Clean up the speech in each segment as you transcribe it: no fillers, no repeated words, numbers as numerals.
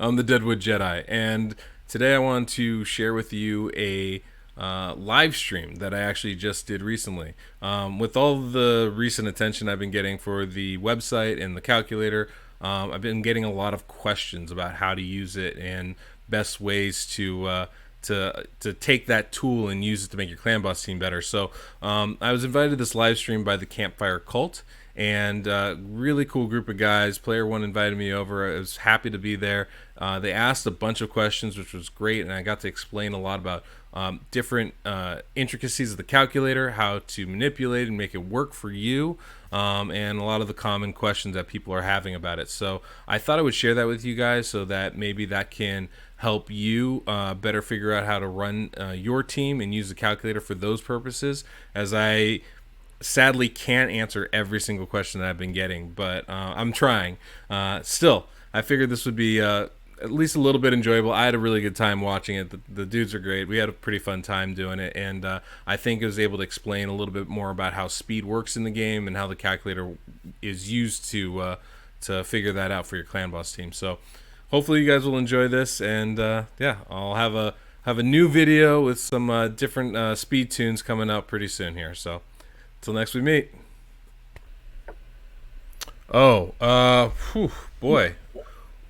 I'm the Deadwood Jedi, and today I want to share with you a live stream that I actually just did recently. With all the recent attention I've been getting for the website and the calculator, I've been getting a lot of questions about how to use it and best ways to take that tool and use it to make your clan boss team better. So I was invited to this live stream by the Campfire Cult, and really cool group of guys. Player one invited me over. I was happy to be there. They asked a bunch of questions, which was great, and I got to explain a lot about different intricacies of the calculator, how to manipulate and make it work for you, and a lot of the common questions that people are having about it. So I thought I would share that with you guys so that maybe that can help you better figure out how to run your team and use the calculator for those purposes, as I sadly can't answer every single question that I've been getting, but I'm trying. Still, I figured this would be at least a little bit enjoyable. I had a really good time watching it. The dudes are great. We had a pretty fun time doing it, and I think I was able to explain a little bit more about how speed works in the game and how the calculator is used to figure that out for your clan boss team. So hopefully you guys will enjoy this, and yeah, I'll have a new video with some different speed tunes coming out pretty soon here. So till next we meet. Boy.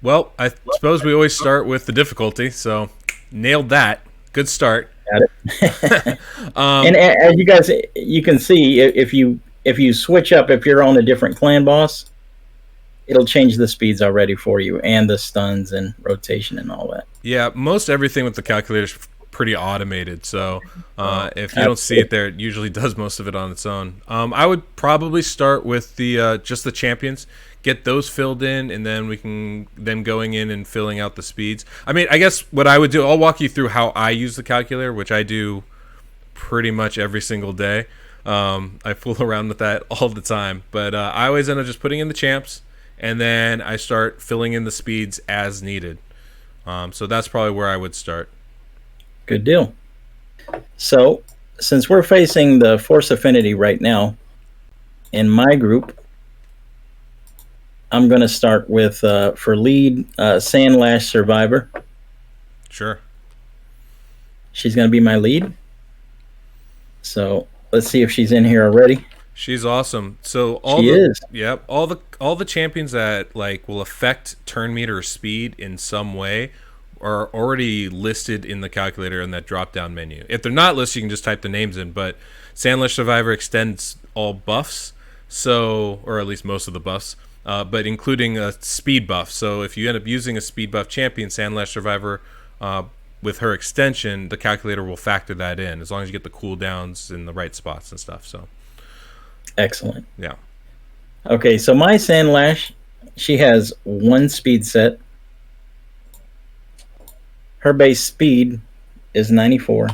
Well, I suppose we always start with the difficulty, so nailed that. Good start. Got it. And as you can see, if you switch up, if you're on a different clan boss, it'll change the speeds already for you, and the stuns and rotation and all that. Yeah, most everything with the calculator is pretty automated, so if you don't see it there, it usually does most of it on its own. I would probably start with the just the champions, get those filled in, and then we can going in and filling out the speeds. I mean, I guess what I would do, I'll walk you through how I use the calculator, which I do pretty much every single day. I fool around with that all the time, but I always end up just putting in the champs, and then I start filling in the speeds as needed. So that's probably where I would start. Good deal. So, since we're facing the Force Affinity right now, in my group, I'm going to start with, for lead, Sandlash Survivor. Sure. She's going to be my lead. So, let's see if she's in here already. She's awesome. So she is. Yep. All the champions that like will affect turn meter speed in some way are already listed in the calculator in that drop down menu. If they're not listed, you can just type the names in. But Sandlash Survivor extends all buffs, so, or at least most of the buffs, but including a speed buff. So if you end up using a speed buff champion, Sandlash Survivor, with her extension, the calculator will factor that in as long as you get the cooldowns in the right spots and stuff. So excellent. Yeah. Okay, so my Sandlash, she has one speed set. Her base speed is 94.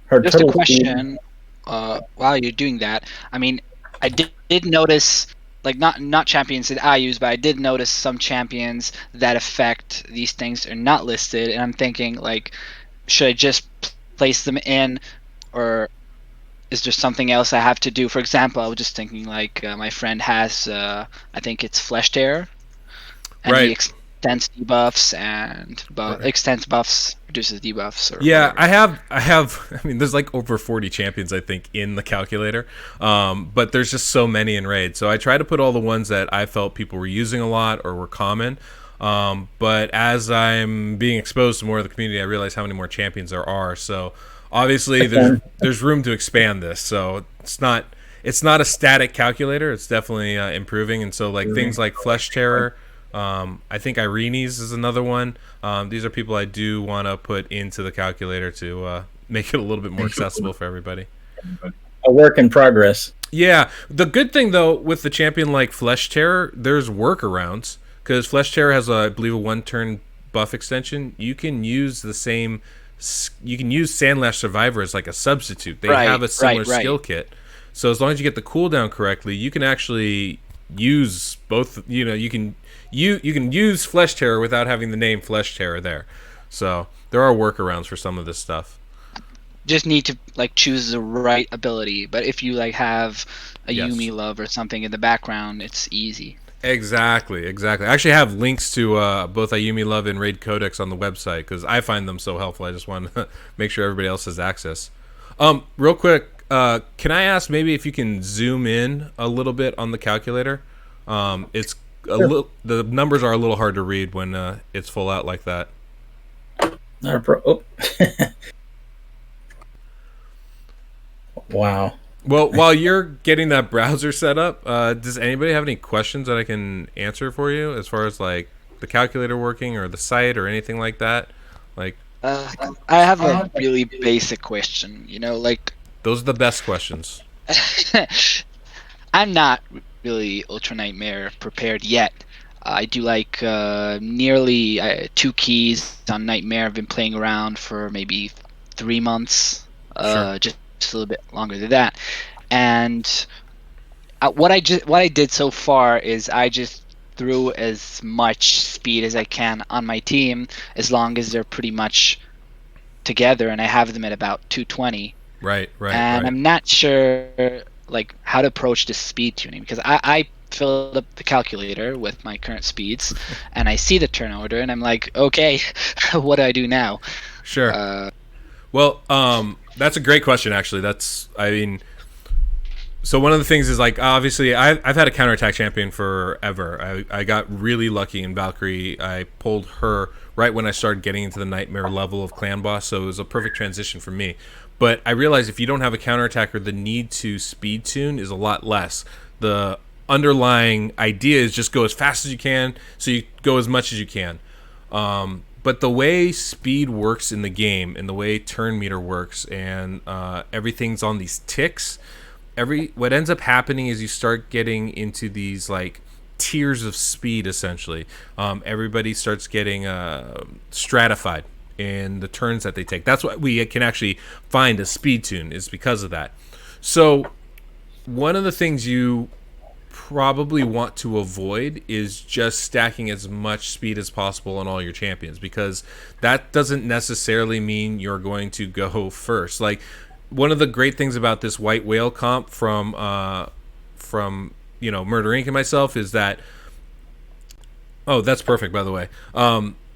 Her Just a total question. While you're doing that, I mean, I did notice, like, not champions that I use, but I did notice some champions that affect these things are not listed, and I'm thinking, like, should I just place them in, or is there something else I have to do? For example, I was just thinking, like, my friend has, I think it's Flesh Tear, and right. he extends debuffs and extends buffs, reduces debuffs. Or yeah, whatever. I have. I mean, there's like over 40 champions I think in the calculator, but there's just so many in raid. So I try to put all the ones that I felt people were using a lot or were common. But as I'm being exposed to more of the community, I realize how many more champions there are. So obviously there's room to expand this. So it's not a static calculator. It's definitely improving. And so like things like Flesh Terror. I think Irene's is another one. These are people I do want to put into the calculator to make it a little bit more accessible for everybody. A work in progress. Yeah. The good thing, though, with the champion like Flesh Terror, there's workarounds. Because Flesh Terror has, I believe, a one-turn buff extension. You can use the same... You can use Sandlash Survivor as like a substitute. They have a similar skill kit. So as long as you get the cooldown correctly, you can actually use both... You can use Flesh Terror without having the name Flesh Terror there. So there are workarounds for some of this stuff. Just need to like choose the right ability. But if you like have a Yes. Yumi Love or something in the background, it's easy. Exactly. I actually have links to both Ayumi Love and Raid Codex on the website because I find them so helpful. I just want to make sure everybody else has access. Real quick, can I ask maybe if you can zoom in a little bit on the calculator? It's Sure. the numbers are a little hard to read when it's full out like that. Oh. Wow. Well, while you're getting that browser set up, does anybody have any questions that I can answer for you as far as like the calculator working or the site or anything like that? Like I have a really basic question. Like those are the best questions. I'm not really Ultra Nightmare prepared yet. I do like nearly 2 keys on Nightmare. I've been playing around for maybe 3 months, Sure. just a little bit longer than that. And what I did so far is I just threw as much speed as I can on my team, as long as they're pretty much together, and I have them at about 220. Right. And I'm not sure like how to approach the speed tuning, because I filled up the calculator with my current speeds and I see the turn order and I'm like, okay, what do I do now? Sure. Well, that's a great question actually. So one of the things is like obviously I've had a counterattack champion forever. I got really lucky in Valkyrie. I pulled her right when I started getting into the nightmare level of clan boss, so it was a perfect transition for me. But I realized if you don't have a counterattacker, the need to speed tune is a lot less. The underlying idea is just go as fast as you can, so you go as much as you can. But the way speed works in the game and the way turn meter works and everything's on these ticks, what ends up happening is you start getting into these like tiers of speed essentially. Everybody starts getting stratified in the turns that they take. That's why we can actually find a speed tune, is because of that. So one of the things you probably want to avoid is just stacking as much speed as possible on all your champions, because that doesn't necessarily mean you're going to go first. Like one of the great things about this white whale comp from Murder Inc. and myself is that, oh, that's perfect, by the way.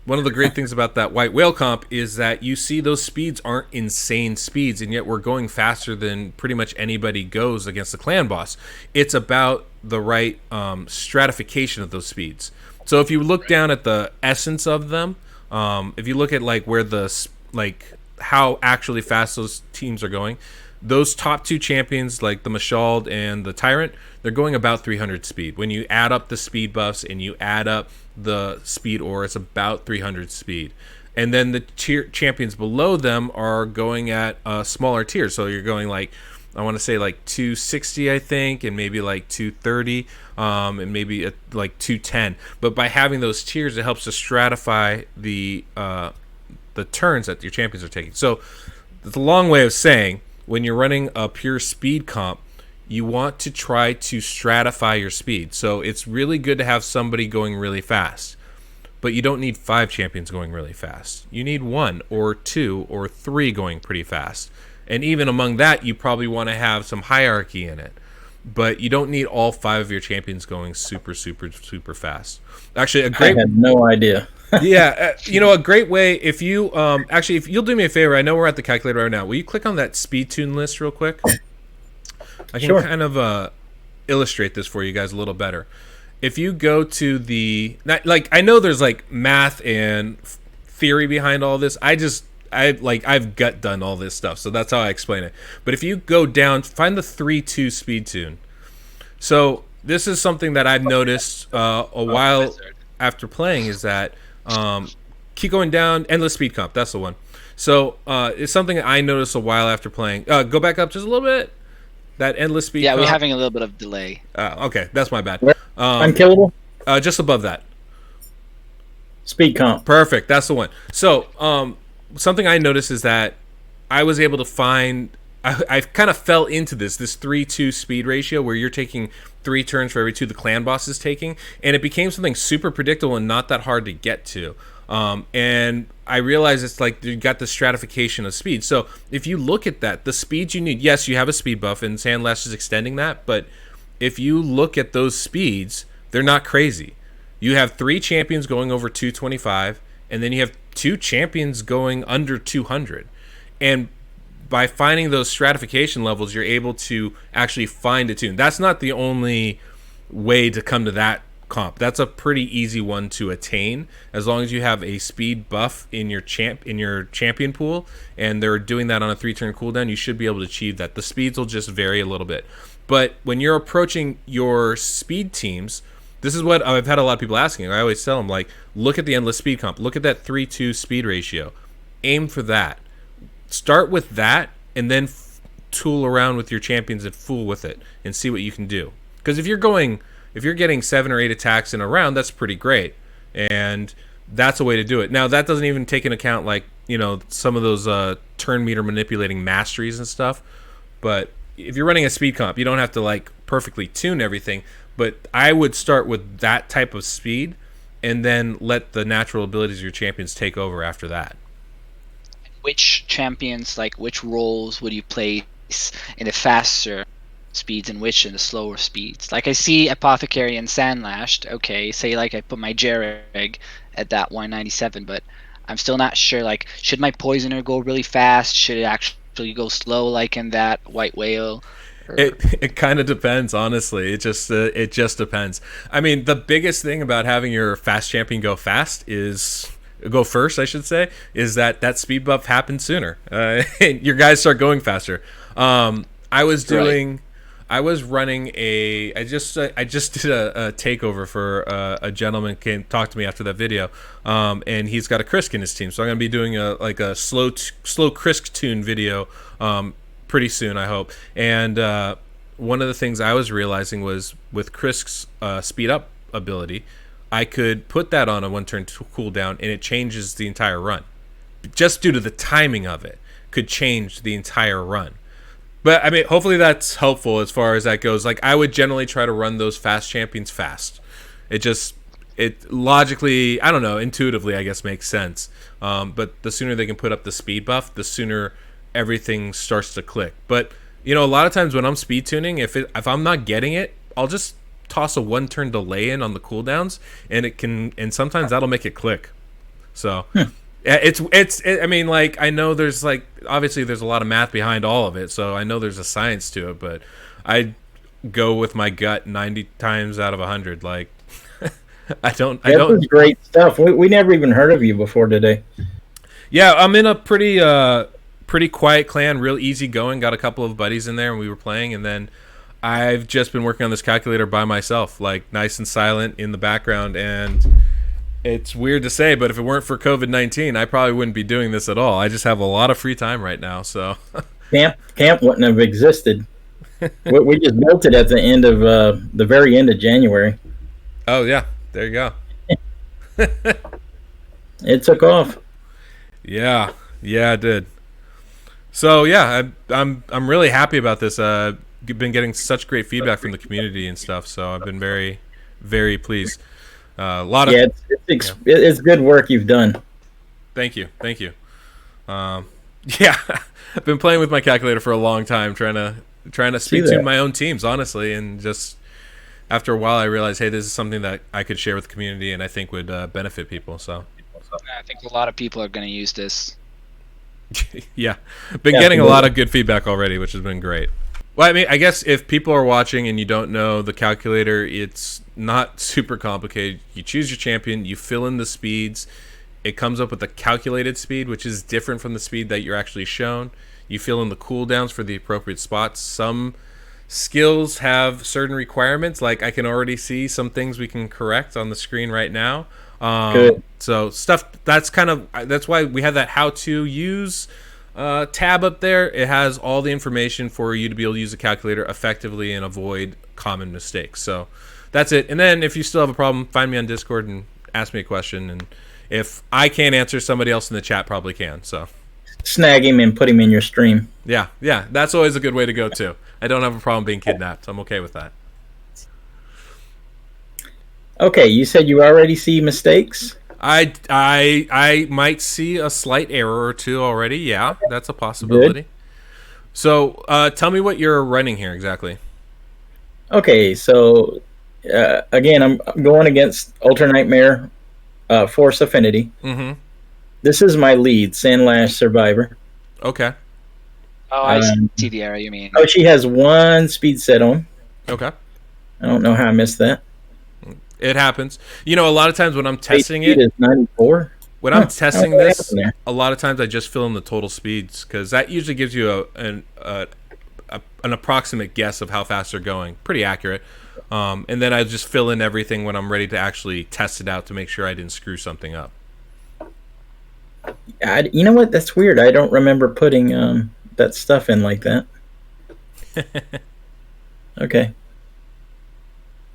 One of the great things about that white whale comp is that you see those speeds aren't insane speeds, and yet we're going faster than pretty much anybody goes against the clan boss. It's about the right stratification of those speeds. So if you look down at the essence of them, if you look at like where how actually fast those teams are going, those top two champions like the MacLeod and the Tyrant, they're going about 300 speed. When you add up the speed buffs and you add up the speed ore, it's about 300 speed. And then the champions below them are going at a smaller tier. So you're going like, I want to say like 260, I think, and maybe like 230, and maybe like 210. But by having those tiers, it helps to stratify the turns that your champions are taking. So it's a long way of saying, when you're running a pure speed comp, you want to try to stratify your speed. So it's really good to have somebody going really fast, but you don't need 5 champions going really fast. You need 1 or 2 or 3 going pretty fast. And even among that, you probably want to have some hierarchy in it. But you don't need all 5 of your champions going super, super, super fast. Actually, I had no idea. Yeah, a great way, if you if you'll do me a favor, I know we're at the calculator right now. Will you click on that speed tune list real quick? I can kind of illustrate this for you guys a little better. If you go to I know there's like math and theory behind all this. I've gut done all this stuff, so that's how I explain it. But if you go down, find the 3-2 speed tune. So this is something that I've noticed a while after playing, is that keep going down, endless speed comp. That's the one. So it's something I noticed a while after playing. Go back up just a little bit. That endless speed. Yeah, comp. we're having a little bit of delay. Okay, that's my bad. Unkillable? Just above that. Speed comp. Perfect. That's the one. So something I noticed is that I was able to find. I kind of fell into this 3-2 speed ratio where you're taking 3 turns for every 2 the clan boss is taking, and it became something super predictable and not that hard to get to. And I realized it's like you got the stratification of speed. So if you look at that, the speeds you need, yes, you have a speed buff, and Sandlash is extending that, but if you look at those speeds, they're not crazy. You have 3 champions going over 225, and then you have 2 champions going under 200. And by finding those stratification levels, you're able to actually find a tune. That's not the only way to come to that comp. That's a pretty easy one to attain, as long as you have a speed buff in your champion pool, and they're doing that on a 3-turn cooldown. You should be able to achieve that. The speeds will just vary a little bit, but when you're approaching your speed teams, this is what I've had a lot of people asking. I always tell them, like, look at the endless speed comp, look at that 3-2 speed ratio, aim for that, start with that, and then tool around with your champions and fool with it and see what you can do. Because if you're getting 7 or 8 attacks in a round, that's pretty great, and that's a way to do it. Now, that doesn't even take into account, like, some of those turn meter manipulating masteries and stuff. But if you're running a speed comp, you don't have to, like, perfectly tune everything. But I would start with that type of speed, and then let the natural abilities of your champions take over after that. Which champions, like, which roles would you place in the faster speeds and which in the slower speeds? Like, I see Apothecary and Sandlashed. Okay, say, like, I put my Jereg at that 197, but I'm still not sure, like, should my Poisoner go really fast? Should it actually go slow, like in that White Whale? It kind of depends, honestly. It just depends. I mean, the biggest thing about having your fast champion go first, I should say, is that speed buff happens sooner. Your guys start going faster. I was running I just did a takeover for a gentleman came talk to me after that video, and he's got a Krisk in his team, so I'm gonna be doing a slow Krisk tune video pretty soon, I hope. And one of the things I was realizing was with Krisk's speed up ability, I could put that on a 1-turn cooldown, and it changes the entire run. Just due to the timing of it, could change the entire run. But, I mean, hopefully that's helpful as far as that goes. Like, I would generally try to run those fast champions fast. It logically, I don't know, intuitively, I guess, makes sense. But the sooner they can put up the speed buff, the sooner everything starts to click. But, a lot of times when I'm speed tuning, if I'm not getting it, I'll just toss a 1-turn delay in on the cooldowns, and sometimes that'll make it click. So I mean, like, I know there's, like, obviously there's a lot of math behind all of it, so I know there's a science to it, but I go with my gut 90 times out of 100. Like, I don't. Was great stuff. We never even heard of you before today. Yeah, I'm in a pretty quiet clan, real easy going. Got a couple of buddies in there, and we were playing, and then I've just been working on this calculator by myself, like, nice and silent in the background. And it's weird to say, but if it weren't for COVID-19, I probably wouldn't be doing this at all. I just have a lot of free time right now. So camp wouldn't have existed. We just built it at the end of the very end of January. Oh yeah, there you go. It took off. Yeah, it did. So yeah, I'm really happy about this. Been getting such great feedback from the community and stuff, so I've been very, very pleased. It's good work you've done. Thank you. Yeah, I've been playing with my calculator for a long time, trying to speed tune my own teams, honestly, and just after a while I realized, hey, this is something that I could share with the community and I think would benefit people. So I think a lot of people are going to use this. Yeah, been getting a lot of good feedback already, which has been great. Well, I mean, I guess if people are watching and you don't know the calculator, it's not super complicated. You choose your champion, you fill in the speeds. It comes up with a calculated speed, which is different from the speed that you're actually shown. You fill in the cooldowns for the appropriate spots. Some skills have certain requirements. Like, I can already see some things we can correct on the screen right now. Good. So that's why we have that how to use tab up there. It has all the information for you to be able to use the calculator effectively and avoid common mistakes. So that's it. And then if you still have a problem, find me on Discord and ask me a question. And if I can't answer, somebody else in the chat probably can. So snag him and put him in your stream. Yeah. That's always a good way to go too. I don't have a problem being kidnapped. I'm okay with that. Okay, you said you already see mistakes? I might see a slight error or two already. Yeah, that's a possibility. Good. So tell me what you're running here exactly. Okay, so again, I'm going against Ultra Nightmare, Force Affinity. Mm-hmm. This is my lead, Sandlash Survivor. Okay. Oh, I see the arrow you mean. Oh, she has 1 speed set on. Okay. I don't know how I missed that. It happens. A lot of times when I'm testing Speed is 94. when I'm testing what this, happened there? a lot of times I just fill in the total speeds because that usually gives you an approximate guess of how fast they're going. Pretty accurate. And then I just fill in everything when I'm ready to actually test it out to make sure I didn't screw something up. You know what? That's weird. I don't remember putting that stuff in like that. Okay.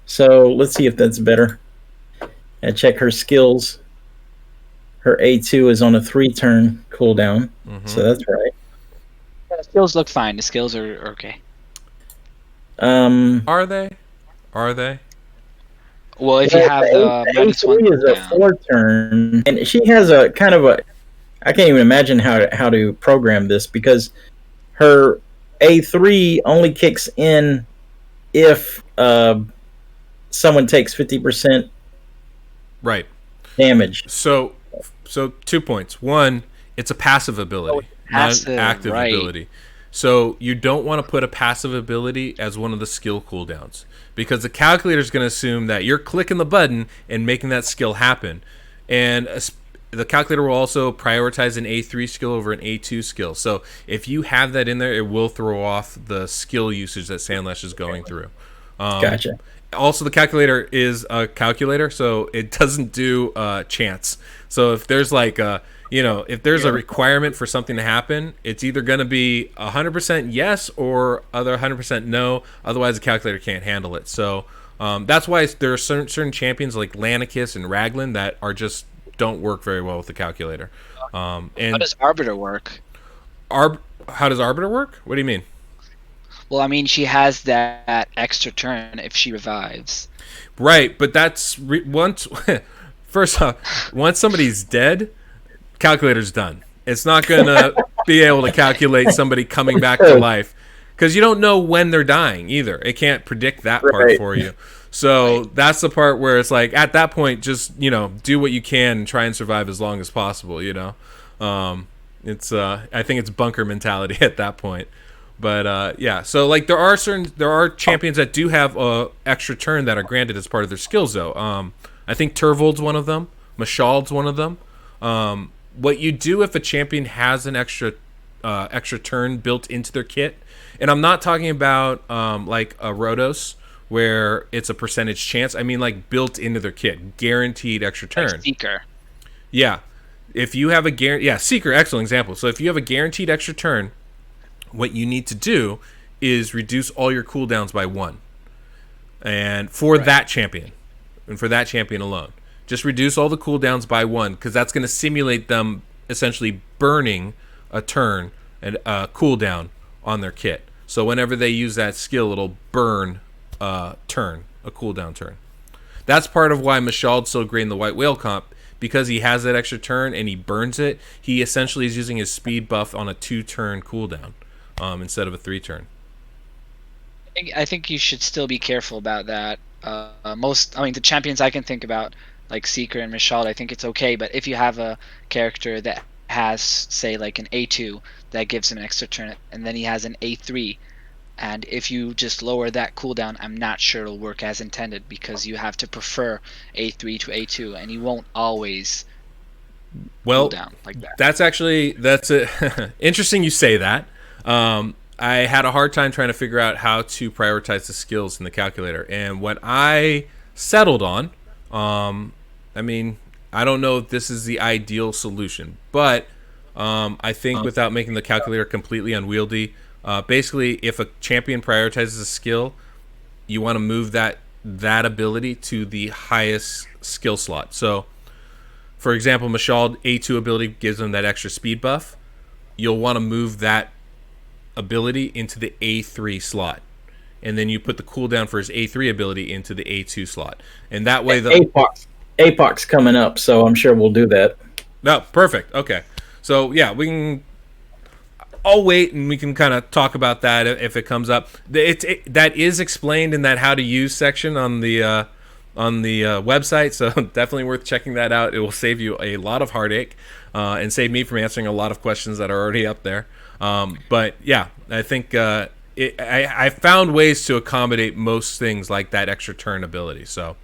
So let's see if that's better. I check her skills. Her A2 is on a 3-turn cooldown, so that's right. The skills look fine. The skills are okay. Are they? Well, if you have the A3 is a 4-turn, and she has a kind of a. I can't even imagine how to program this because her A3 only kicks in if someone takes 50% right damage. So 2 points. One, it's a passive ability, not an active ability. So you don't want to put a passive ability as one of the skill cooldowns because the calculator is going to assume that you're clicking the button and making that skill happen. And the calculator will also prioritize an A3 skill over an A2 skill. So if you have that in there, it will throw off the skill usage that Sandlash is going through. Gotcha. Also, the calculator is a calculator, so it doesn't do chance. So if there's if there's a requirement for something to happen, it's either going to be 100% yes or other 100% no. Otherwise, the calculator can't handle it. So that's why there are certain champions like Lanicus and Raglan that are just don't work very well with the calculator. And how does Arbiter work? How does Arbiter work? What do you mean? Well, I mean, she has that extra turn if she revives. Right, but that's once. First off, once somebody's dead, calculator's done. It's not gonna be able to calculate somebody coming back to life because you don't know when they're dying either. It can't predict that part for you. So that's the part where it's like at that point, just do what you can and try and survive as long as possible. It's I think it's bunker mentality at that point. But yeah, so like there are champions that do have extra turn that are granted as part of their skills though. I think Turvold's one of them. MacLeod's one of them. What you do if a champion has an extra turn built into their kit, and I'm not talking about like a Rhodos where it's a percentage chance. I mean like built into their kit, guaranteed extra turn. Like Seeker. Yeah, if you have a Seeker, excellent example. So if you have a guaranteed extra turn, what you need to do is reduce all your cooldowns by 1. And for that champion, and for that champion alone, just reduce all the cooldowns by 1 because that's going to simulate them essentially burning a turn and a cooldown on their kit. So whenever they use that skill, it'll burn a cooldown turn. That's part of why MacLeod's so great in the White Whale comp. Because he has that extra turn and he burns it, he essentially is using his speed buff on a 2-turn cooldown instead of a 3-turn. I think you should still be careful about that. The champions I can think about, like Seeker and MacLeod, I think it's okay. But if you have a character that has, say, like an A2 that gives him an extra turn, and then he has an A3, and if you just lower that cooldown, I'm not sure it'll work as intended because you have to prefer A3 to A2, and you won't always cool down like that. That's interesting you say that. I had a hard time trying to figure out how to prioritize the skills in the calculator, and what I settled on, I mean, I don't know if this is the ideal solution, but I think without making the calculator completely unwieldy, basically, if a champion prioritizes a skill, you want to move that ability to the highest skill slot. So, for example, MacLeod A2 ability gives them that extra speed buff. You'll want to move that ability into the A3 slot. And then you put the cooldown for his A3 ability into the A2 slot. And that way APOC's coming up, so I'm sure we'll do that. No, perfect. Okay. So, yeah, we can... I'll wait and we can kind of talk about that if it comes up. That is explained in that how to use section on the website, so definitely worth checking that out. It will save you a lot of heartache and save me from answering a lot of questions that are already up there. But yeah, I think I found ways to accommodate most things like that extra turn ability. So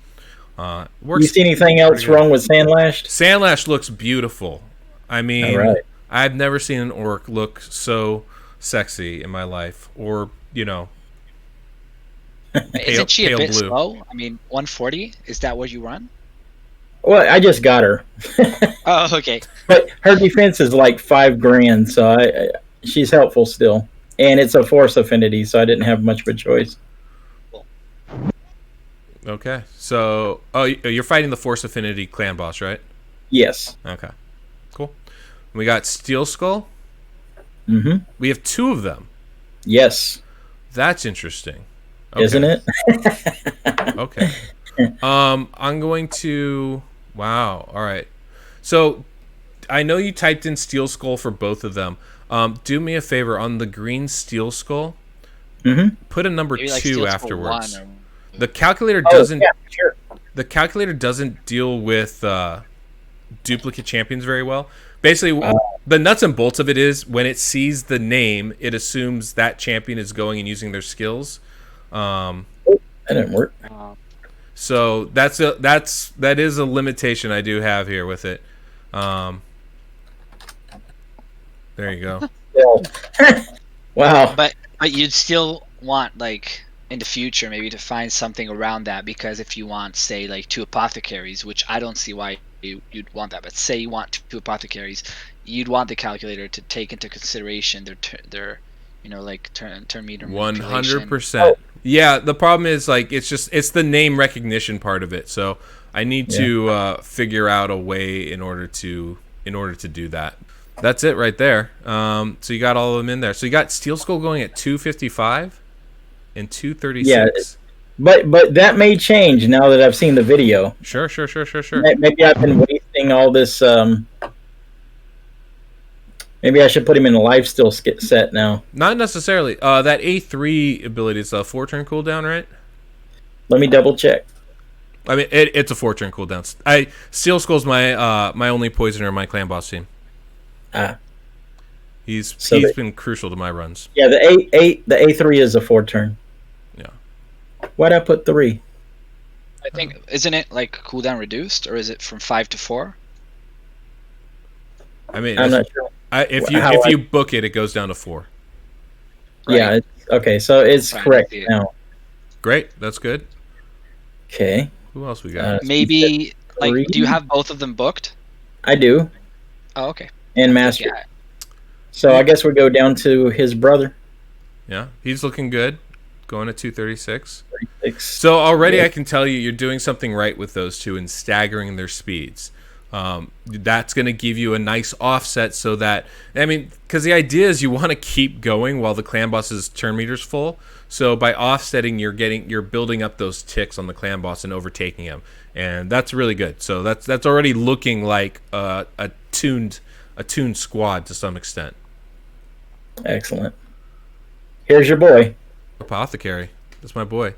works. You see anything else wrong with Sandlashed? Sandlash looks beautiful. I mean, All right. I've never seen an orc look so sexy in my life, or Isn't she a bit blue. slow? I mean, 140, is that what you run? Well, I just got her. Oh, okay. But her defense is like $5,000, so she's helpful still. And it's a force affinity, so I didn't have much of a choice. Okay, so you're fighting the force affinity clan boss, right? Yes. Okay, cool. We got Steel Skull. Mm-hmm. We have 2 of them. Yes. That's interesting. Okay. Isn't it? Okay. I'm going to... Wow. All right. So, I know you typed in Steel Skull for both of them. Do me a favor. On the green Steel Skull, put a number Maybe 2 afterwards. Or... The calculator doesn't... Yeah, sure. The calculator doesn't deal with duplicate champions very well. Basically, the nuts and bolts of it is when it sees the name, it assumes that champion is going and using their skills. That didn't work. So that is a limitation I do have here with it. There you go. Wow. But you'd still want, like, in the future maybe to find something around that, because if you want, say, like 2 apothecaries, which I don't see why you'd want that, but say you want 2 apothecaries, you'd want the calculator to take into consideration their like turn meter 100%. Yeah, the problem is, like, it's the name recognition part of it. So I need to figure out a way in order to do that. That's it right there. So you got all of them in there. So you got Steel Skull going at 255 and 236. Yeah, but that may change now that I've seen the video. Sure. Maybe I've been wasting all this. Maybe I should put him in a lifesteal set now. Not necessarily. That A3 ability is a 4-turn cooldown, right? Let me double check. I mean, it's a 4-turn cooldown. Steel Skull's my my only poisoner in my clan boss team. He's been crucial to my runs. Yeah, the A3 is a 4-turn. Yeah. Why'd I put 3? I think, isn't it like cooldown reduced, or is it from 5 to 4? I mean, I'm not sure. If you book it, it goes down to 4. Right. Yeah. Okay, so it's correct now. Great, that's good. Okay. Who else we got? Maybe, like, do you have both of them booked? I do. Oh, okay. And master. Yeah. So I guess we go down to his brother. Yeah, he's looking good. Going at 236. 36. So already I can tell you're doing something right with those 2 and staggering their speeds. That's going to give you a nice offset so that, I mean, because the idea is you want to keep going while the clan boss's turn meter's full. So by offsetting, you're building up those ticks on the clan boss and overtaking him, and that's really good. So that's already looking like a tuned squad to some extent. Excellent. Here's your boy. Apothecary. That's my boy.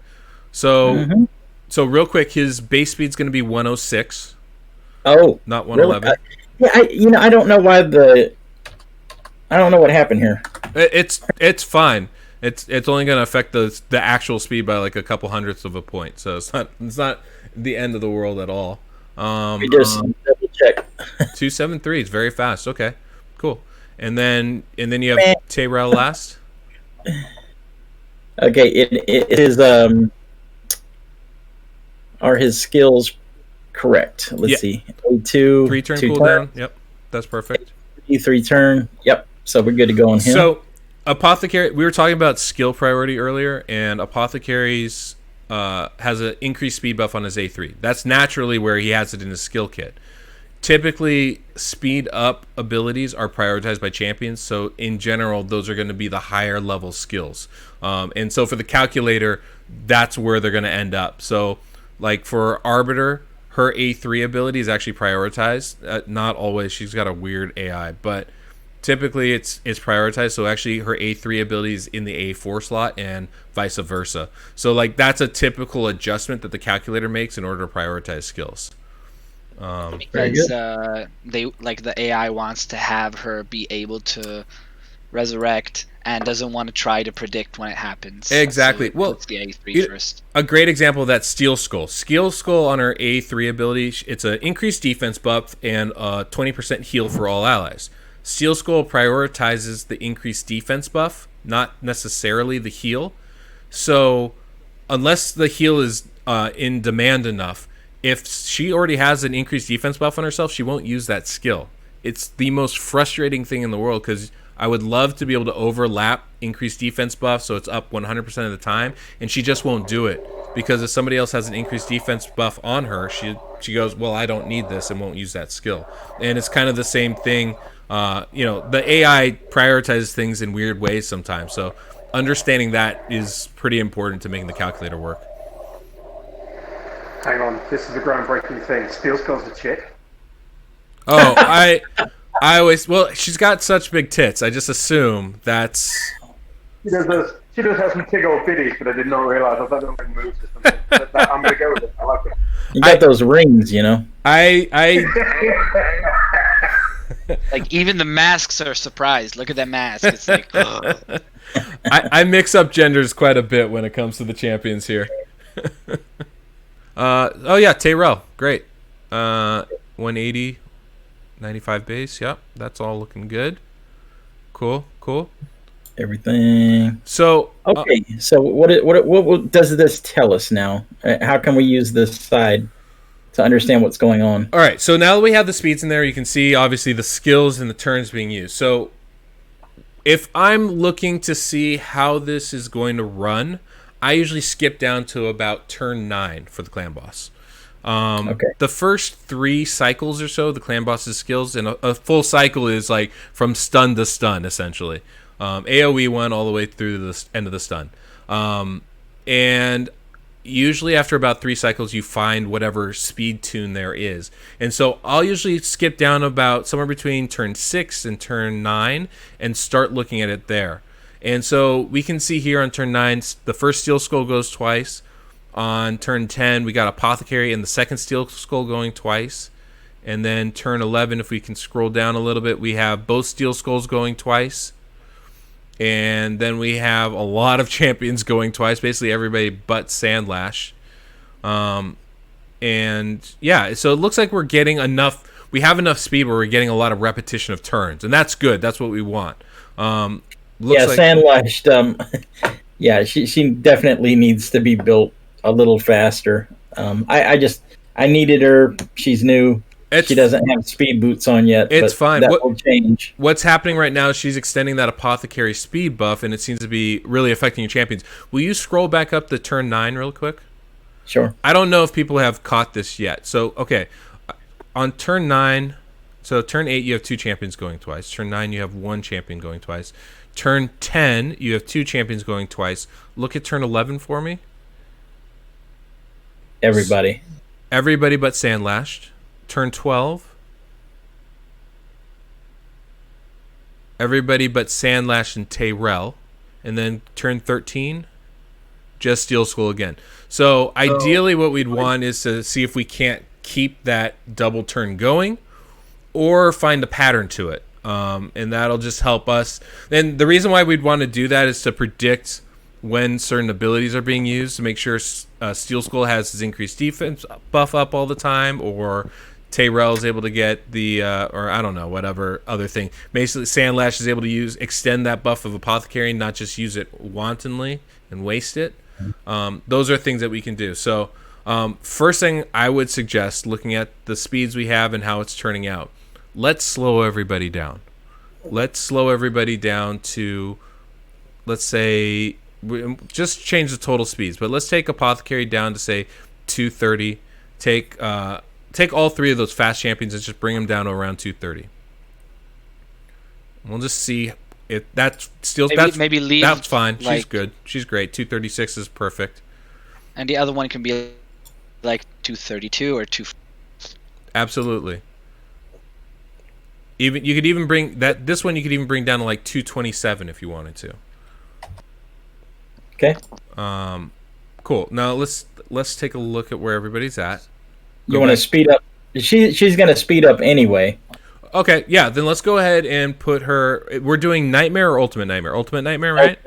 So so real quick, his base speed's going to be 106. Oh, not 111. Really? I don't know why I don't know what happened here. It's fine. It's only going to affect the actual speed by like a couple hundredths of a point. So it's not the end of the world at all. We just double check. 273 is very fast. Okay, cool. And then you have Tayrel last. Okay, it is are his skills correct? Let's see. A2 3-turn cooldown. Yep, that's perfect. 3-turn. Yep. So we're good to go on him. So Apothecary, we were talking about skill priority earlier, and Apothecary's has an increased speed buff on his A3. That's naturally where he has it in his skill kit. Typically, speed up abilities are prioritized by champions, so in general, those are going to be the higher level skills. And so for the calculator, that's where they're going to end up. So, like for Arbiter, her A3 ability is actually prioritized. Not always; she's got a weird AI, but typically it's prioritized. So actually, her A3 ability is in the A4 slot, and vice versa. So like that's a typical adjustment that the calculator makes in order to prioritize skills. Because the AI wants to have her be able to resurrect and doesn't want to try to predict when it happens. Exactly. So well, it's the A3 first. A great example of that, Steel Skull. Steel Skull on her A3 ability, it's an increased defense buff and a 20% heal for all allies. Steel Skull prioritizes the increased defense buff, not necessarily the heal. So unless the heal is in demand enough, if she already has an increased defense buff on herself, she won't use that skill. It's the most frustrating thing in the world because I would love to be able to overlap increased defense buff so it's up 100% of the time, and she just won't do it because if somebody else has an increased defense buff on her, she goes, well, I don't need this, and won't use that skill. And it's kind of the same thing. The AI prioritizes things in weird ways sometimes, so understanding that is pretty important to making the calculator work. Hang on, this is a groundbreaking thing. Steel Skull's a chick. Oh, I always, well, she's got such big tits. I just assume that's. She does have some big old biddies, but I did not realize. I thought they were moves or something. I'm gonna go with it. I like it. You got those rings, you know. I Like even the masks are surprised. Look at that mask. It's like. I mix up genders quite a bit when it comes to the champions here. Oh yeah, Tyrell, great. 180, 95 base. Yep, that's all looking good. Cool. Everything. So okay, so what does this tell us now? How can we use this side to understand what's going on? All right, so now that we have the speeds in there, you can see obviously the skills and the turns being used. So if I'm looking to see how this is going to run, I usually skip down to about turn 9 for the clan boss. Okay. The first 3 cycles or so, the clan boss's skills, and a full cycle is like from stun to stun, essentially. AoE 1 all the way through the end of the stun. And usually after about 3 cycles, you find whatever speed tune there is. And so I'll usually skip down about somewhere between turn 6 and turn 9 and start looking at it there. And so we can see here on turn 9, the first Steel Skull goes twice. On turn 10, we got Apothecary and the second Steel Skull going twice. And then turn 11, if we can scroll down a little bit, we have both Steel Skulls going twice. And then we have a lot of champions going twice, basically everybody but Sandlash. And yeah, so it looks like we're getting enough. We have enough speed where we're getting a lot of repetition of turns. And that's good. That's what we want. Sandlash. Yeah, she definitely needs to be built a little faster. I needed her. She's new. She doesn't have speed boots on yet. It's fine. That will change. What's happening right now is she's extending that Apothecary speed buff, and it seems to be really affecting your champions. Will you scroll back up to turn 9 real quick? Sure. I don't know if people have caught this yet. So, okay. On turn 9, so turn 8, you have 2 champions going twice. Turn 9, you have 1 champion going twice. Turn 10, you have 2 champions going twice. Look at turn 11 for me. Everybody but Sandlashed. Turn 12. Everybody but Sandlash and Tyrell. And then turn 13, just Steel Skull again. So ideally what we'd want is to see if we can't keep that double turn going or find a pattern to it. And that'll just help us. And the reason why we'd want to do that is to predict when certain abilities are being used to make sure Steel Skull has his increased defense buff up all the time, or Tyrell is able to get the, or I don't know, whatever other thing. Basically, Sandlash is able to extend that buff of Apothecary, not just use it wantonly and waste it. Those are things that we can do. So first thing I would suggest, looking at the speeds we have and how it's turning out, let's slow everybody down. Let's slow everybody down to, let's say, just change the total speeds. But let's take Apothecary down to, say, 230. Take all 3 of those fast champions and just bring them down to around 230. We'll just see if that's still... Maybe leave... That's fine. She's good. She's great. 236 is perfect. And the other one can be like 232 or 2... Absolutely. Even you could even bring that this one you could even bring down to like 227 if you wanted to. Okay. Cool. Now let's take a look at where everybody's at. You want to speed up? She's going to speed up anyway. Okay, yeah. Then let's go ahead and put her. We're doing Nightmare or Ultimate Nightmare? Ultimate Nightmare, right?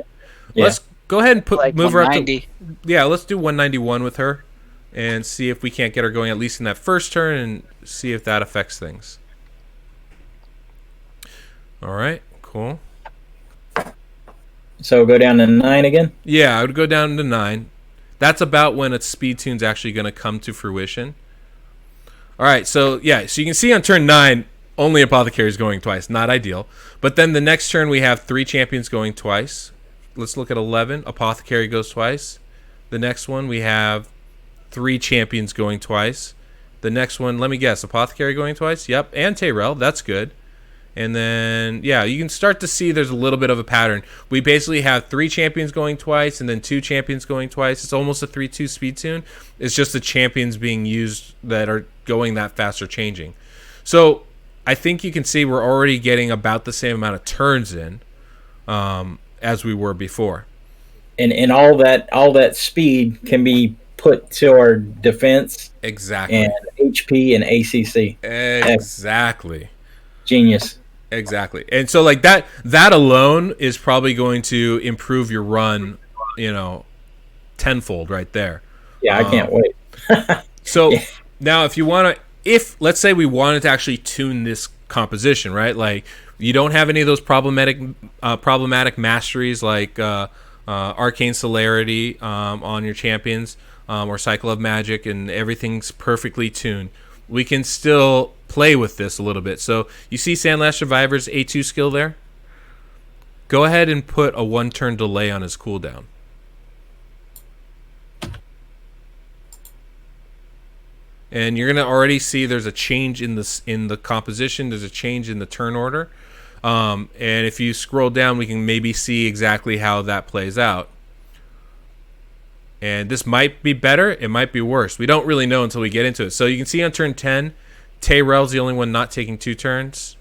Yeah. Let's go ahead and move her up to. Yeah, let's do 191 with her, and see if we can't get her going at least in that first turn, and see if that affects things. All right, cool. So go down to 9 again? Yeah, I would go down to 9. That's about when a speed tune's actually going to come to fruition. All right, so yeah, so you can see on turn 9, only Apothecary's going twice. Not ideal. But then the next turn we have 3 champions going twice. Let's look at 11. Apothecary goes twice. The next one we have 3 champions going twice. The next one, let me guess, Apothecary going twice? Yep, and Tyrell. That's good. And then, yeah, you can start to see there's a little bit of a pattern. We basically have 3 champions going twice and then 2 champions going twice. It's almost a 3-2 speed tune. It's just the champions being used that are going that fast or changing. So I think you can see we're already getting about the same amount of turns in as we were before. And all that speed can be put to our defense. Exactly. And HP and ACC. Exactly. Genius. Exactly. And so like that alone is probably going to improve your run, tenfold right there. Yeah, I can't wait. So yeah. Now if you want to, let's say we wanted to actually tune this composition, right? Like you don't have any of those problematic masteries like Arcane Celerity on your champions or Cycle of Magic and everything's perfectly tuned. We can still play with this a little bit. So you see Sandlash Survivor's A2 skill there? Go ahead and put a 1-turn delay on his cooldown. And you're going to already see there's a change in the composition. There's a change in the turn order. And if you scroll down, we can maybe see exactly how that plays out. And this might be better. It might be worse. We don't really know until we get into it. So you can see on turn 10, Tyrell's the only one not taking 2 turns.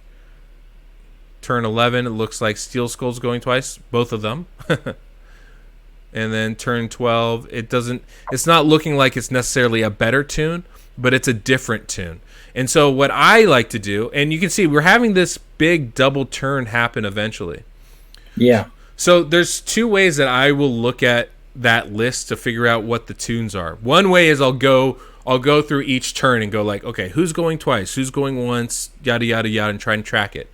Turn 11, it looks like Steel Skull's going twice, both of them. And then turn 12, it's not looking like it's necessarily a better tune, but it's a different tune. And so what I like to do, and you can see we're having this big double turn happen eventually. Yeah. So there's 2 ways that I will look at that list to figure out what the tunes are. One way is I'll go through each turn and go like, okay, who's going twice, who's going once, yada yada yada, and try and track it.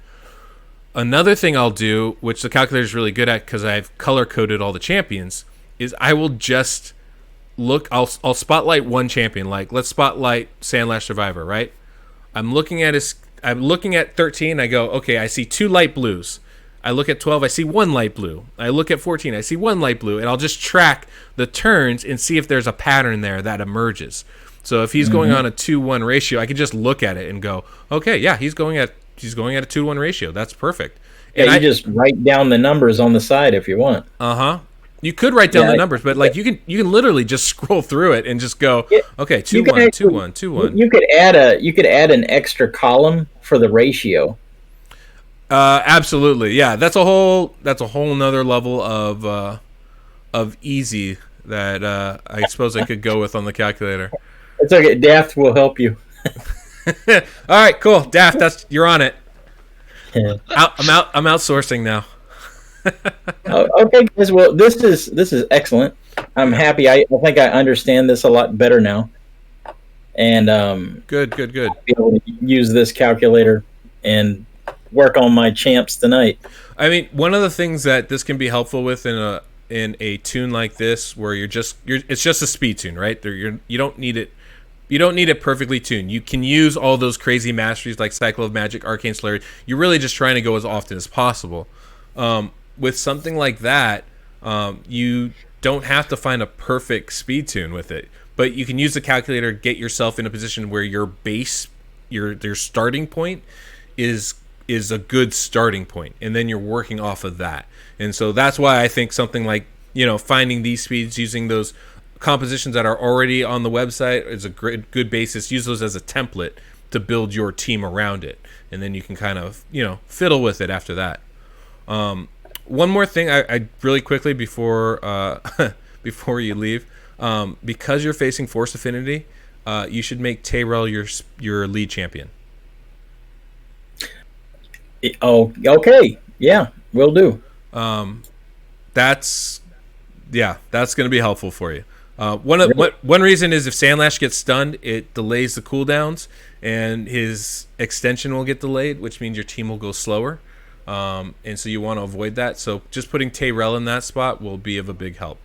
Another thing I'll do, which the calculator is really good at because I've color coded all the champions, is I will just look. I'll spotlight one champion. Like let's spotlight Sandlash Survivor, right? I'm looking at 13. I go, okay, I see 2 light blues. I look at 12, I see 1 light blue. I look at 14, I see 1 light blue. And I'll just track the turns and see if there's a pattern there that emerges. So if he's going on a 2-1 ratio, I can just look at it and go, okay, yeah, he's going at a 2-1 ratio. That's perfect. And you just write down the numbers on the side if you want. You could write down the numbers, but like you can literally just scroll through it and just go, okay, 2-1, 2-1, 2-1. You could add an extra column for the ratio. Absolutely, yeah. That's a whole nother level of easy that I suppose I could go with on the calculator. It's okay. Daft will help you. All right, cool. Daft, you're on it. I'm outsourcing now. Okay, guys. Well, this is excellent. I'm happy. I think I understand this a lot better now. And good. I'll be able to use this calculator and work on my champs tonight. I mean, one of the things that this can be helpful with in a tune like this, where it's just a speed tune, right? You don't need it. You don't need it perfectly tuned. You can use all those crazy masteries like Cycle of Magic, Arcane Celerity. You're really just trying to go as often as possible. With something like that, you don't have to find a perfect speed tune with it, but you can use the calculator, get yourself in a position where your base, your starting point is a good starting point, and then you're working off of that. And so that's why I think something like, finding these speeds using those compositions that are already on the website is a good basis. Use those as a template to build your team around it. and then you can kind of fiddle with it after that. One more thing, I really quickly before before you leave, because you're facing Force Affinity, you should make Tyrell your lead champion. Oh, okay, yeah, will do. That's going to be helpful for you. One reason is if Sandlash gets stunned, it delays the cooldowns, and his extension will get delayed, which means your team will go slower. And so you want to avoid that. So just putting Tyrell in that spot will be of a big help.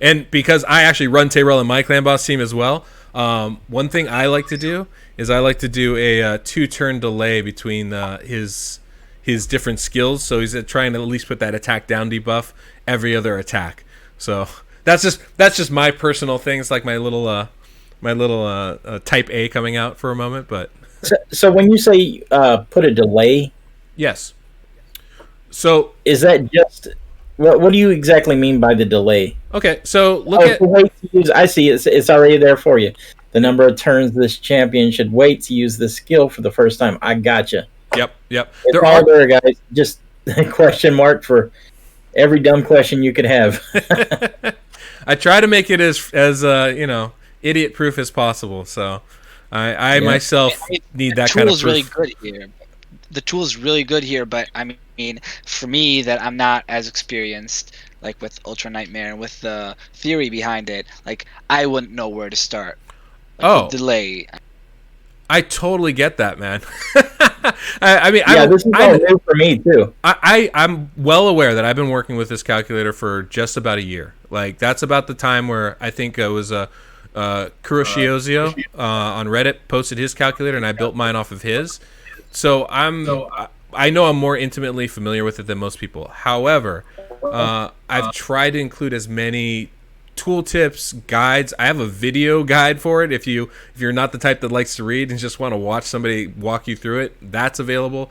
And because I actually run Tyrell in my clan boss team as well, one thing I like to do is I like to do a 2-turn delay between his different skills. So he's trying to at least put that attack down debuff every other attack. So that's just my personal things, like my little type A coming out for a moment. But so when you say put a delay, yes. So is that just what do you exactly mean by the delay? Okay, so look at. Wait to use, I see it's already there for you. The number of turns this champion should wait to use this skill for the first time. I gotcha. Yep. It's all there, guys. Just a question mark for every dumb question you could have. I try to make it as idiot proof as possible. So I myself need that kind of proof. Really good here. The tool is really good here, but I mean, for me, that I'm not as experienced, like with Ultra Nightmare and with the theory behind it, like I wouldn't know where to start. Like, the delay. I totally get that, man. This is all new for me too. I'm well aware that I've been working with this calculator for just about a year. Like that's about the time where I think it was Kuroshiozio on Reddit posted his calculator, and I built mine off of his. So I know I'm more intimately familiar with it than most people. However, I've tried to include as many tooltips, guides. I have a video guide for it. If you're not the type that likes to read and just want to watch somebody walk you through it, that's available.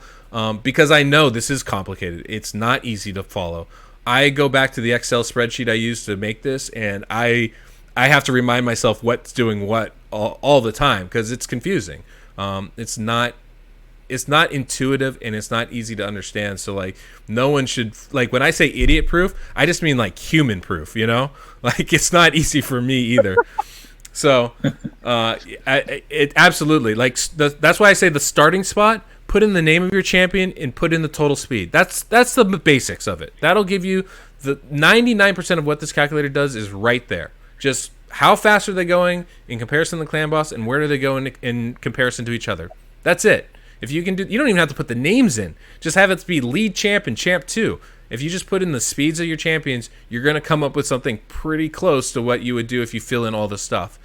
Because I know this is complicated. It's not easy to follow. I go back to the Excel spreadsheet I used to make this, and I have to remind myself what's doing what all the time because it's confusing. It's not intuitive and it's not easy to understand. So like no one should, like when I say idiot proof, I just mean like human proof, like it's not easy for me either. So it absolutely like that's why I say the starting spot, put in the name of your champion and put in the total speed. That's the basics of it. That'll give you the 99% of what this calculator does is right there. Just how fast are they going in comparison to the clan boss and where do they go in comparison to each other. That's it. If you can you don't even have to put the names in. Just have it be lead champ and champ 2. If you just put in the speeds of your champions, you're going to come up with something pretty close to what you would do if you fill in all the stuff.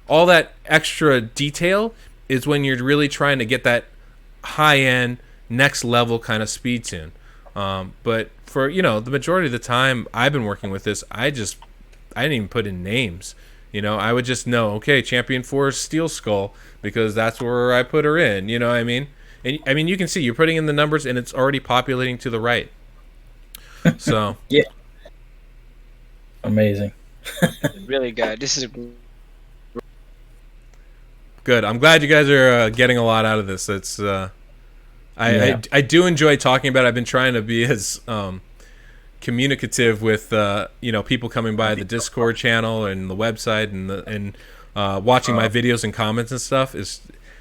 All that extra detail is when you're really trying to get that high-end, next-level kind of speed tune. But for, the majority of the time I've been working with this, I didn't even put in names. I would just know, okay, champion 4 is Steel Skull because that's where I put her in. You know what I mean? And I mean, you can see you're putting in the numbers and it's already populating to the right. So yeah, amazing. Really good. This is good. I'm glad you guys are getting a lot out of this. It's I do enjoy talking about it. I've been trying to be as communicative with people coming by the Discord channel and the website and watching my videos and comments and stuff. There's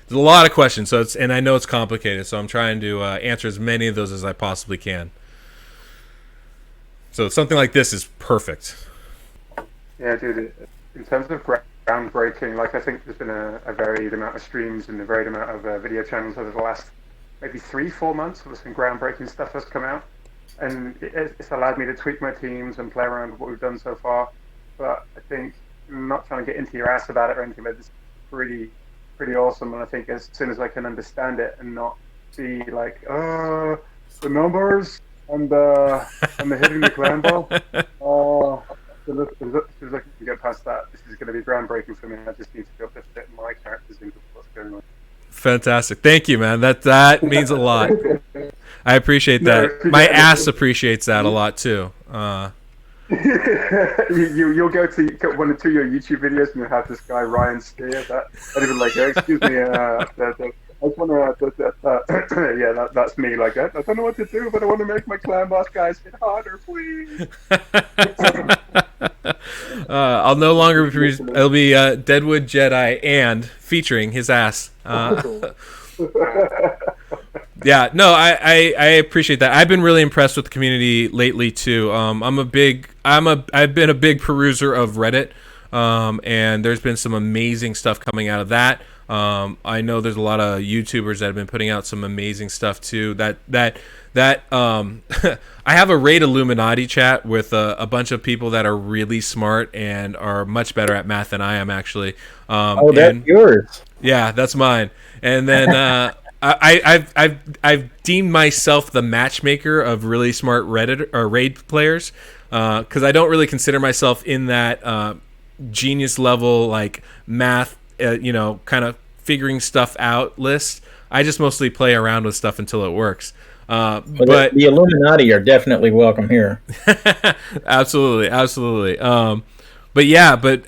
a lot of questions, and I know it's complicated, so I'm trying to answer as many of those as I possibly can. So something like this is perfect. Yeah, dude. In terms of groundbreaking, like I think there's been a varied amount of streams and a varied amount of video channels over the last maybe 3-4 months where some groundbreaking stuff has come out, and it's allowed me to tweak my teams and play around with what we've done so far. But I think I'm not trying to get into your ass about it or anything, but it's pretty awesome, and I think as soon as I can understand it and not be like, the numbers and hitting the clan ball, as soon as I can get past that, this is going to be groundbreaking for me. I just need to be able to fit my characters into what's going on. Fantastic. Thank you, man. That means a lot. I appreciate that. My ass appreciates that a lot too. You'll go to one or two of your YouTube videos and you'll have this guy Ryan Steer that even like excuse me just want to add that yeah, that's me. Like, I don't know what to do, but I want to make my clan boss guys hit harder, please. I'll no longer be. It'll be Deadwood Jedi and featuring his ass. Yeah, no, I appreciate that. I've been really impressed with the community lately too. I've been a big peruser of Reddit, and there's been some amazing stuff coming out of that. I know there's a lot of YouTubers that have been putting out some amazing stuff too. I have a Raid Illuminati chat with a bunch of people that are really smart and are much better at math than I am actually. That's yours. Yeah, that's mine. And then I've deemed myself the matchmaker of really smart Reddit or Raid players because I don't really consider myself in that genius level like math, kind of figuring stuff out list. I just mostly play around with stuff until it works. But the Illuminati are definitely welcome here. Absolutely. But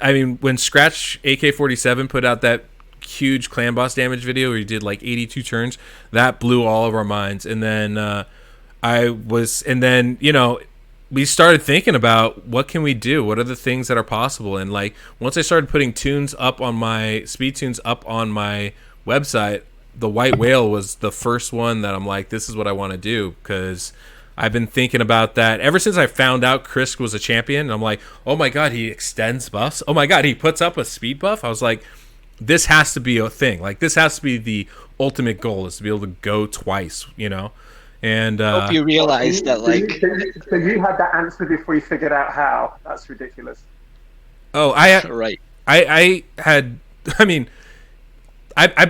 I mean, when Scratch AK-47 put out that huge clan boss damage video where he did like 82 turns, that blew all of our minds. And then we started thinking about what can we do? What are the things that are possible? And like once I started putting tunes up on my speed tunes up on my website, the White Whale was the first one that I'm like, this is what I want to do, because I've been thinking about that ever since I found out Chris was a champion. And I'm like, oh my god, he extends buffs. Oh my god, he puts up a speed buff. I was like, this has to be a thing. Like this has to be the ultimate goal, is to be able to go twice, And I hope you realize that, like, so you had that answer before you figured out how. That's ridiculous. Oh, right. I had. I mean,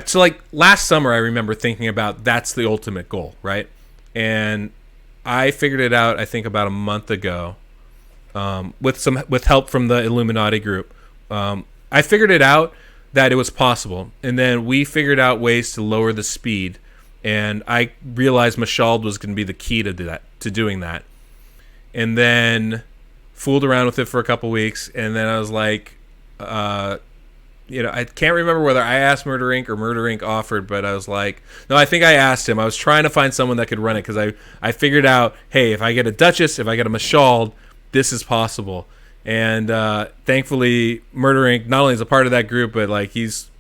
so like last summer, I remember thinking about that's the ultimate goal, right? And I figured it out. I think about a month ago, with help from the Illuminati group. I figured it out that it was possible, and then we figured out ways to lower the speed. And I realized MacLeod was going to be the key to doing that. And then fooled around with it for a couple weeks, and then I was like, I can't remember whether I asked Murder Inc. or Murder Inc. offered, but I was like, no, I think I asked him. I was trying to find someone that could run it because I figured out, hey, if I get a Duchess, if I get a MacLeod, this is possible. And thankfully, Murder Inc. not only is a part of that group, but like he's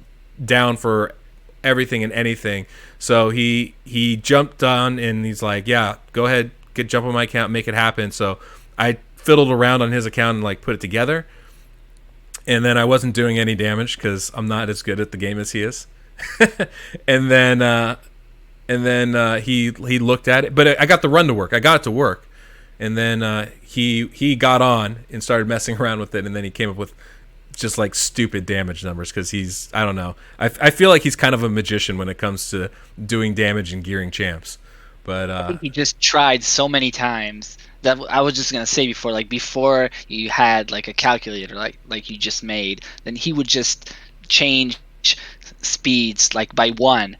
down for everything and anything. So he jumped on and he's like, yeah, go ahead, jump on my account, make it happen. So I fiddled around on his account and like put it together. And then I wasn't doing any damage because I'm not as good at the game as he is. and then he looked at it, but I got the run to work. I got it to work. And then he got on and started messing around with it, and then he came up with just like stupid damage numbers because I don't know. I feel like he's kind of a magician when it comes to doing damage and gearing champs. But I think he just tried so many times that I was just gonna say before you had like a calculator like you just made, then he would just change speeds like by one,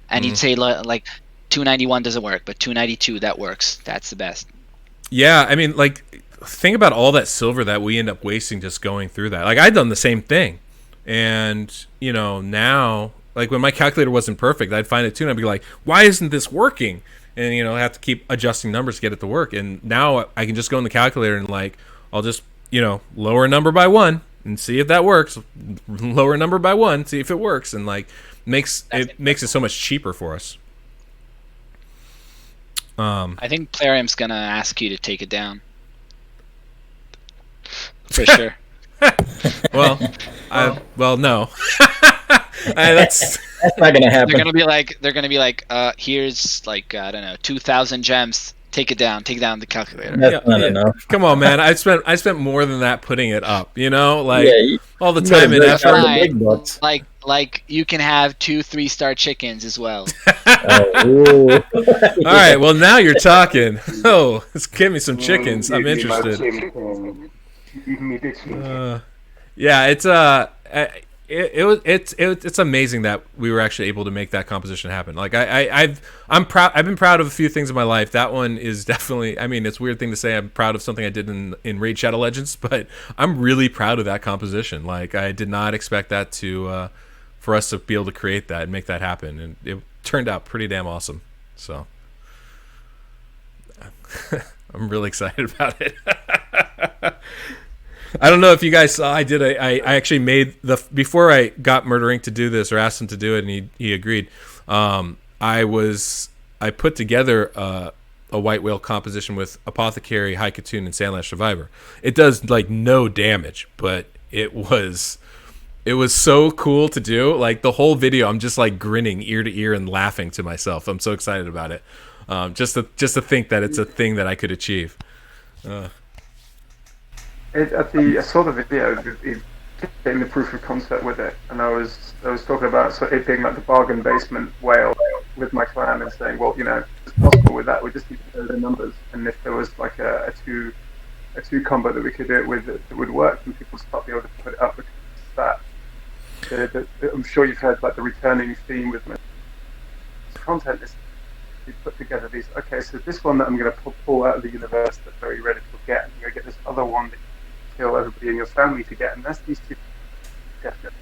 and he'd say like 291 doesn't work, but 292 that works. That's the best. Yeah, I mean, like, think about all that silver that we end up wasting just going through that. Like, I'd done the same thing. And, now, like, when my calculator wasn't perfect, I'd find it too, and I'd be like, why isn't this working? And, I have to keep adjusting numbers to get it to work. And now I can just go in the calculator and, like, I'll just, lower a number by one and see if that works. Lower a number by one, see if it works. And, like, makes it so much cheaper for us. I think Plarium's gonna ask you to take it down. For sure. well, no. That's not gonna happen. They're gonna be like, here's like I don't know, 2,000 gems. Take it down the calculator. That's not enough. Come on, man. I spent more than that putting it up. All the time and effort. Like you can have 2 3-star chickens as well. All right. Well, now you're talking. Oh, give me some chickens. I'm interested. Yeah, it's amazing that we were actually able to make that composition happen. Like I'm proud. I've been proud of a few things in my life. That one is definitely. I mean, it's a weird thing to say. I'm proud of something I did in Raid Shadow Legends, but I'm really proud of that composition. Like I did not expect that to for us to be able to create that and make that happen, and it turned out pretty damn awesome. So I'm really excited about it. I don't know if you guys saw, I actually made before I got Murder Inc. to do this, or asked him to do it, and he agreed. I put together a white whale composition with Apothecary, High Katoon, and Sandlash Survivor. It does like no damage, but it was so cool to do. Like the whole video, I'm just like grinning ear to ear and laughing to myself. I'm so excited about it. Just to think that it's a thing that I could achieve. I saw the video, getting the proof of concept with it, and I was talking about it being like the bargain basement whale with my clan, and saying, well, it's possible with that. We just need to know the numbers, and if there was like a two combo that we could do it with that would work, and people would start be able to put it up because that. I'm sure you've heard like the returning theme with my content is you put together these. Okay, so this one that I'm going to pull out of the universe that very ready to get, and you're going to get this other one that you kill everybody in your family to get, and that's these two. Definitely.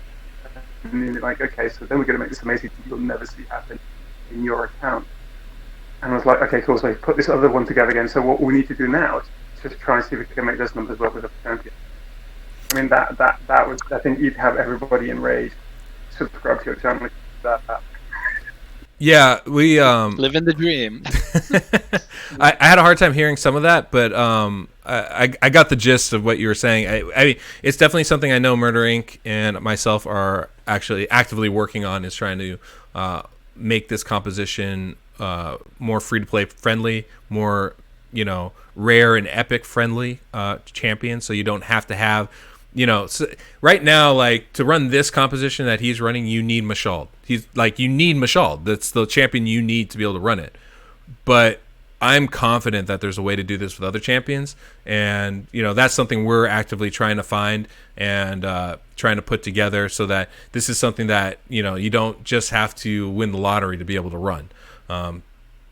And then you're like, okay, so then we're going to make this amazing thing you'll never see happen in your account. And I was like, okay, cool. So I put this other one together again. So what we need to do now is just try and see if we can make those numbers work with a champion. I mean, that was, I think you'd have everybody enraged. Subscribe to your channel. That. Yeah, we living the dream. I had a hard time hearing some of that, but I got the gist of what you were saying. I mean, it's definitely something I know Murder Inc. and myself are actually actively working on, is trying to make this composition more free-to-play friendly, more rare and epic friendly champion, so you don't have to have so right now, like, to run this composition that he's running, you need MacLeod. You need MacLeod. That's the champion you need to be able to run it. But I'm confident that there's a way to do this with other champions, and that's something we're actively trying to find and trying to put together, so that this is something that you don't just have to win the lottery to be able to run,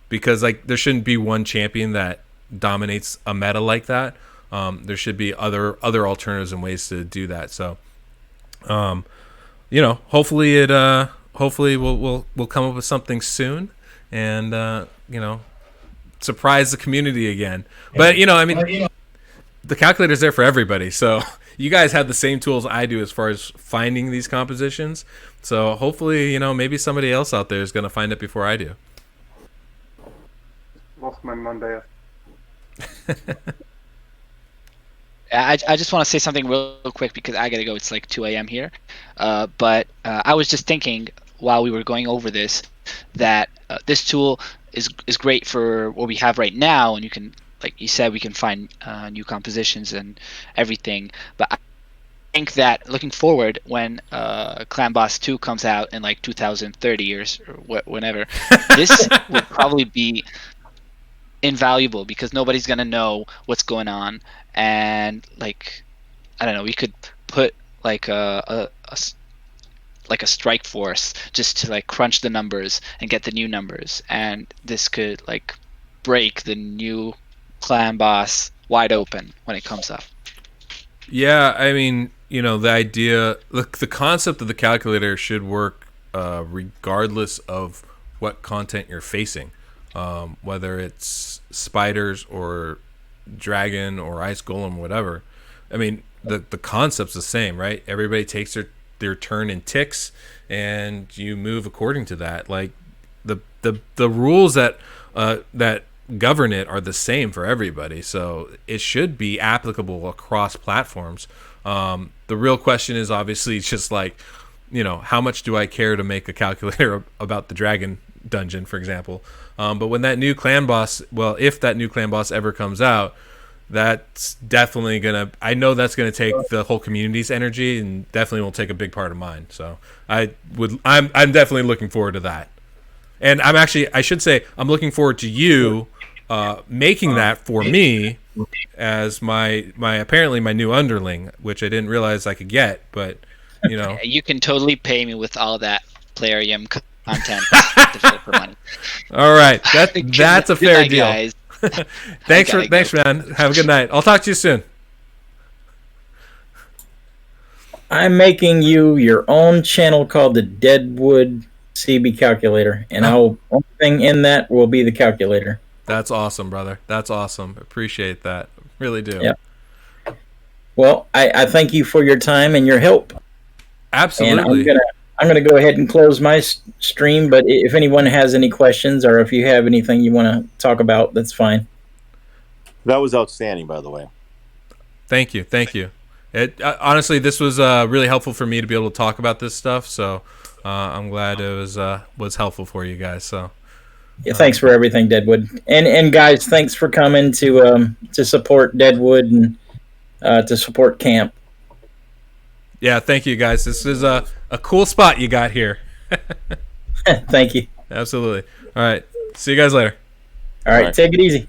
because like there shouldn't be one champion that dominates a meta like that. There should be other alternatives and ways to do that. So, hopefully we'll come up with something soon, and surprise the community again. But the calculator's there for everybody. So you guys have the same tools I do as far as finding these compositions. So hopefully, maybe somebody else out there is going to find it before I do. Lost my Monday. I just want to say something real quick because I gotta go. It's like 2 a.m. here, but I was just thinking while we were going over this that this tool is great for what we have right now, and you can, like you said, we can find new compositions and everything. But I think that looking forward, when Clan Boss 2 comes out in like 2030 or whenever, this would probably be invaluable because nobody's gonna know what's going on, and like I don't know, we could put like a strike force just to like crunch the numbers and get the new numbers, and this could like break the new Clan Boss wide open when it comes up. Yeah, I mean, the idea, the concept of the calculator should work regardless of what content you're facing. Whether it's spiders or dragon or ice golem, whatever. I mean, the concept's the same, right? Everybody takes their turn in ticks, and you move according to that. Like the rules that govern it are the same for everybody, so it should be applicable across platforms. The real question is obviously just like, how much do I care to make a calculator about the dragon dungeon, for example? But when that new clan boss, if that new clan boss ever comes out, that's definitely I know that's gonna take the whole community's energy, and definitely will take a big part of mine. So I'm definitely looking forward to that. And I should say I'm looking forward to you making that for me as my apparently my new underling, which I didn't realize I could get, but you can totally pay me with all that Playerium content for money. All right, that's a fair deal. Guys. Thanks, man. Have a good night. I'll talk to you soon. I'm making you your own channel called the Deadwood CB Calculator, and only thing in that will be the calculator. That's awesome, brother. That's awesome. Appreciate that. Really do. Yeah. Well, I thank you for your time and your help. Absolutely. And I'm gonna go ahead and close my stream. But if anyone has any questions or if you have anything you want to talk about, that's fine. That was outstanding, by the way. Thank you. Thank you. Honestly, this was really helpful for me to be able to talk about this stuff. So I'm glad it was helpful for you guys. So yeah, thanks for everything, Deadwood. And guys, thanks for coming to support Deadwood and to support camp. Yeah, thank you guys. This is a cool spot you got here. Thank you. Absolutely. All right. See you guys later. All right. Take it easy.